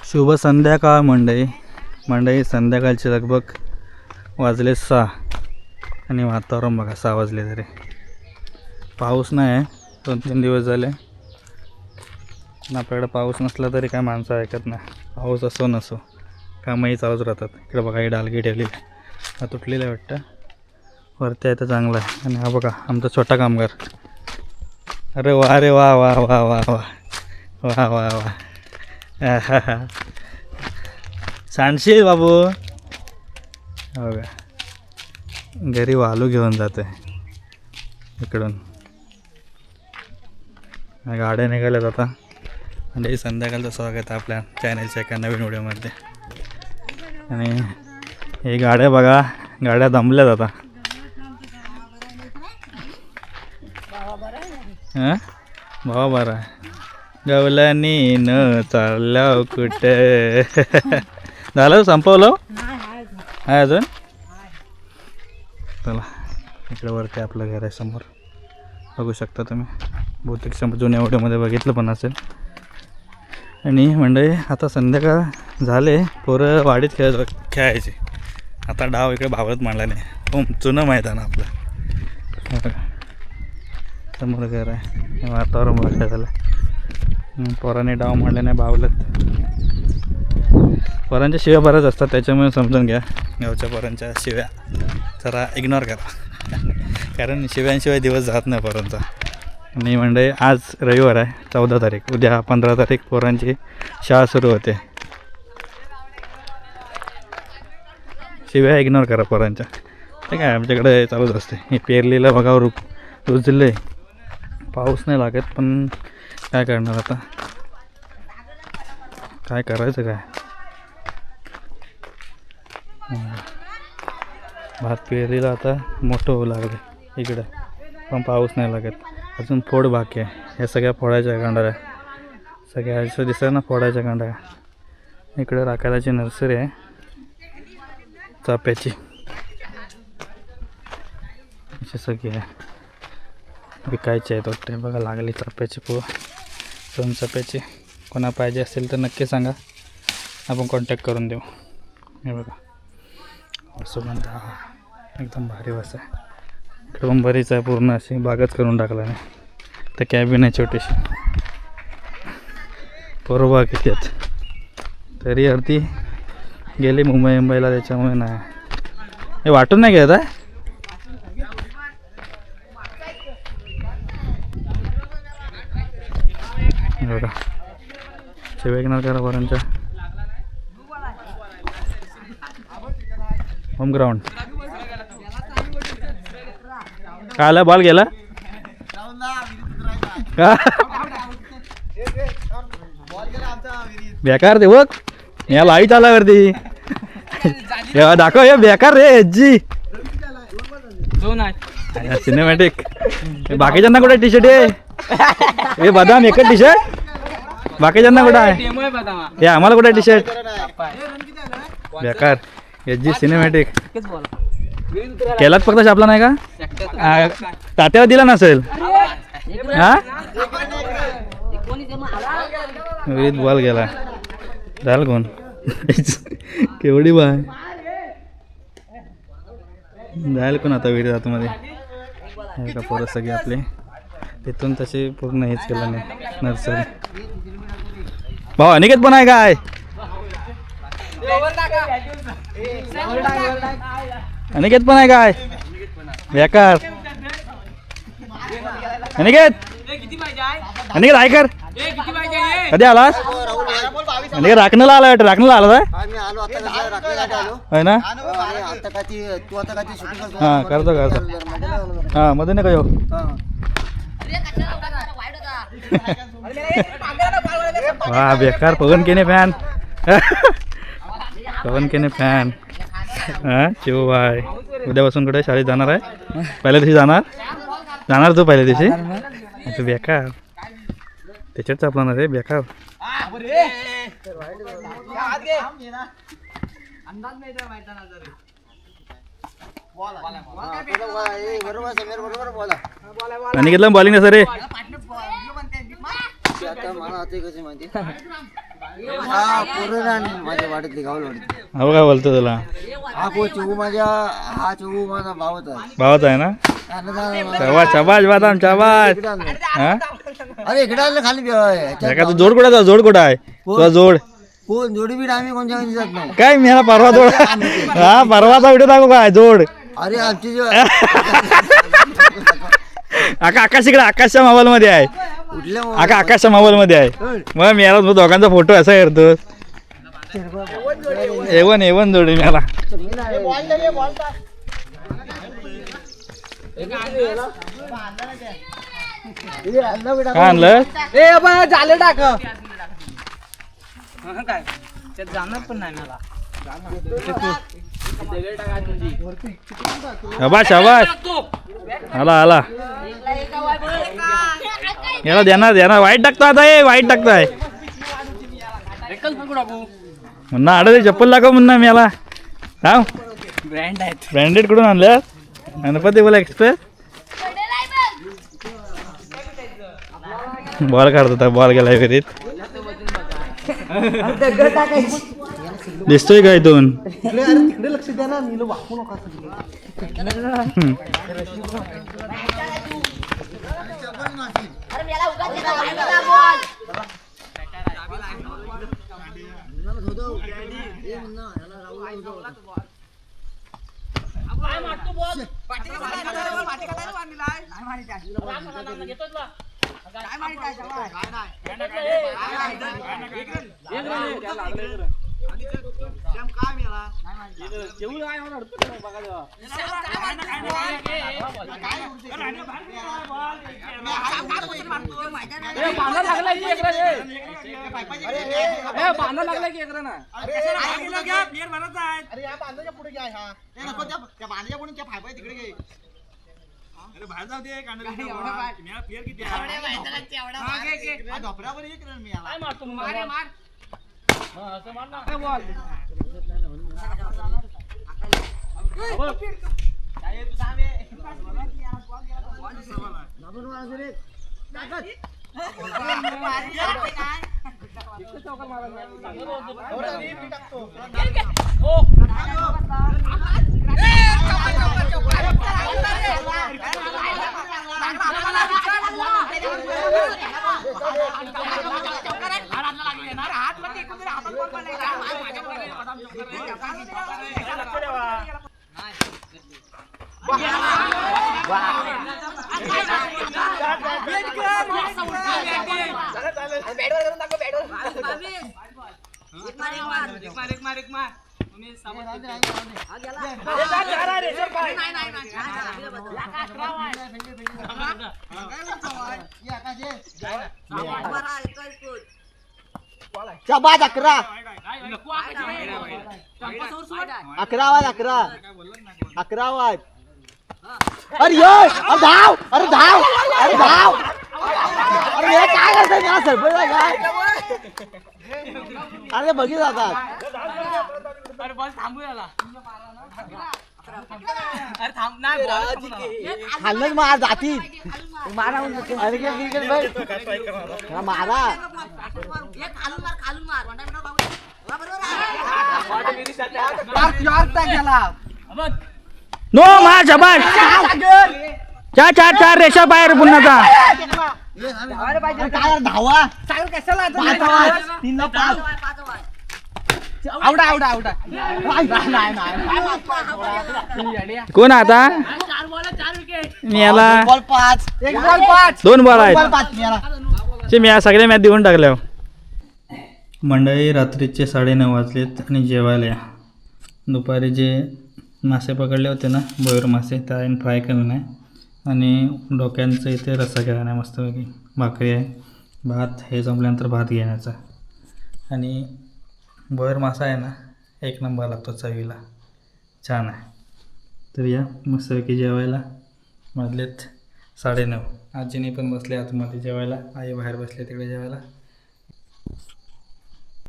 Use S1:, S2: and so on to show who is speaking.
S1: शुभ संध्याकाळ मंडळी संध्याकाळचे लगभग वाजले 6 आणि वातावरण बघा 6 वाजले तरी पाऊस नाही आहे 2-3 दिवस झाले. आपल्याकडे पाऊस नसला तरी काय माणसं ऐकत नाही. पाऊस असो नसो कामही चालूच राहतात. इकडे बघा ही डालगी ठेवलेली हा तुटलेला आहे वाटतं. वरती आहे तर चांगला आहे. आणि हा बघा आमचा छोटा कामगार. अरे वा रे वा वा वा वा वा वा वा वा हा हा सांडशील बाबू. हो का घरी वालू घेऊन जाते इकडून. गाड्या निघाल्यात आता. म्हणजे संध्याकाळचं स्वागत आहे आपल्या चॅनलच्या एका नवीन व्हिडिओमध्ये. आणि हे गाड्या बघा गाड्या दमल्यात आता. हां भावा बरा गवल्यानी न चालल्या कुठे. झालं संपवलं आहे अजून. चला इकडे वरती आपलं घर आहे समोर बघू शकता तुम्ही. बहुतेक जुन्या व्हिडिओमध्ये बघितलं पण असेल. आणि मंडळी आता संध्याकाळ झाले. पोरं वाडीत खेळायचे. आता डाव इकडे भावत मांडला नाही. जुनं मैदान आपलं समोर घर आहे. वातावरण बघायला झालं. पोराने डाव मांडले नाही भावलत. पोरांच्या शिव्या बऱ्याच असतात त्याच्यामुळे समजून घ्या. गावच्या पोरांच्या शिव्या जरा इग्नोर करा कारण शिव्यांशिवाय दिवस जात नाही पोरांचा. आणि म्हणजे आज रविवार आहे 14 तारीख. उद्या 15 तारीख पोरांची शाळा सुरू होते. शिव्या इग्नोर करा पोरांच्या. ठीक आहे आमच्याकडे चालूच असते. हे पेरलीला बघा रुजले. पाऊस नाही लागत पण काय करणार आता. काय करायचं काय. भात पेरीला आता मोठं होऊ लागले इकडं पण पाऊस नाही लागत. अजून फोड बाकी आहे. ह्या सगळ्या फोडायच्या कांड्या सगळ्या असं दिसतं ना फोडायच्या कांड्या. इकडे राखायलाची नर्सरी आहे चाफ्याची. अशी सगळी आहे विकायची आहेत वाटते. बघा लागली चाफ्याची सोन चाफ्याची. कोणा पाहिजे असेल तर नक्की सांगा आपण कॉन्टॅक्ट करून देऊ. हे बघा सुगंध एकदम भारी वास आहे. इकडे पण बरीच आहे पूर्ण अशी बागच करून टाकला नाही. तर कॅबिन आहे छोटीशी. बरोबर किती आहेत तरी अर्धी गेली मुंबईला त्याच्यामुळे नाही. हे वाटून नाही घेत आहे. बघा शिवेकनार करा पोरांच्या होम ग्राउंड. काय आला बॉल गेला का बेकार. ते बघ या लाईट आल्यावरती दाखव. हे बेकार रे जी सिनेमॅटिक. बाकीच्यांना कुठे टी शर्ट आहे. हे बदाम एकच टी शर्ट. बाकीच्यांना कुठं आहे. हे आम्हाला कुठे टी शर्ट बेकार. एच जी सिनेमॅटिक केलाच फक्त छापला नाही का. तात्याला दिला नसेल हा. विहिरीत बॉल गेला झालं कोण केवढी बाय जायला कोण आता विहिरीत आतमध्ये का पोरं सगळी आपले. तिथून तसे पूर्ण हेच केलं नाही नर्सरी. भाऊ अनिकेत पण आहे काय. अनिकेत पण आहे काय बेकार. अनिकेत आहे कर. कधी आलास. अनिकेत राखणला आला वाटतं. राखणला आला आहे ना. हां करतो हां मध्ये नाही का येऊ. वा बेकार पवन केने फॅन. पवन केने फॅन. हां शिव बाय उद्यापासून कुठे शाळेत जाणार आहे. पहिल्या दिवशी जाणार तू पहिल्या दिवशी. बेकार त्याच्यात आपला रे बेकार. आणि घेतलं बॉलिंग असं रे.
S2: माझ्या वाड्यातली गावलवाडीतली.
S1: हो काय बोलतो तुला
S2: हा चिवू माझा भावच आहे.
S1: भावच आहे ना. शाबाश शाबाश बादाम शाबाश. हा
S2: अरे इकडे आलं खाली
S1: का तू जोड कुठं आहे? जोड कुठं आहे तुझा जोड?
S2: कोण जोडी बीड आम्ही कोणत्या जात नाही.
S1: काय मी परवा जोड हा परवाचा व्हिडिओ दाखव काय जोड.
S2: अरे आमची जो
S1: आकाश इकडे आकाशच्या मोबाईल मध्ये आहे.
S2: कुठल्या
S1: आकाशच्या मोबाईल मध्ये आहे. मग मी याला दोघांचा फोटो असा करतो. एवन जोडी मला काय आणलं
S3: झालं टाक काय त्यात जाणार पण नाही मला.
S1: शाबाश शाबाश. आला याला देणार वाईट टाकतो आता. वाईट टाकताय म्हणा आडे चप्पल दाखव म्हणा मी याला. हा
S3: ब्रँड आहेत.
S1: ब्रँडेड कडून आणलं गणपती बोला एक्सप्रेस. बॉल काढत होता. बॉल गेलाय घरीत दिसतोय का इथून.
S2: लक्ष द्या ना मी वाकू नका. शाबास 11 आवाज. अरे धाव अरे धाव अरे काय करतोय मी सरपंच काय. अरे बघित जातात.
S3: अरे बॉल थांबू याला. अरे थांब नाही
S2: खाल्लं मार जाती मारा. अरे क्रिकेट मारा
S1: नो मा शाबाश. चार रेषा बाहेर पुन्हा.
S2: काय धावा
S1: कोण आता मी याला 2 बॉल आहेत. मी या सगळ्या मॅच देऊन टाकल्या. मंडळी रात्रीचे 9:30 वाजलेत आणि जेवायला या. दुपारी जे मासे पकडले होते ना बोयर मासे त्या फ्राय केलं नाही आणि डोक्यांचं इथे रस्सा केला नाही. मस्तपैकी भाकरी आहे. भात हे जमल्यानंतर भात घेण्याचा. आणि बोयर मासा आहे ना 1 नंबर लागतो चवीला. छान आहे. तर या मस्तपैकी जेवायला. वाजलेत 9:30. आजीने पण बसले आतमध्ये जेवायला. आई बाहेर बसले तिकडे जेवायला.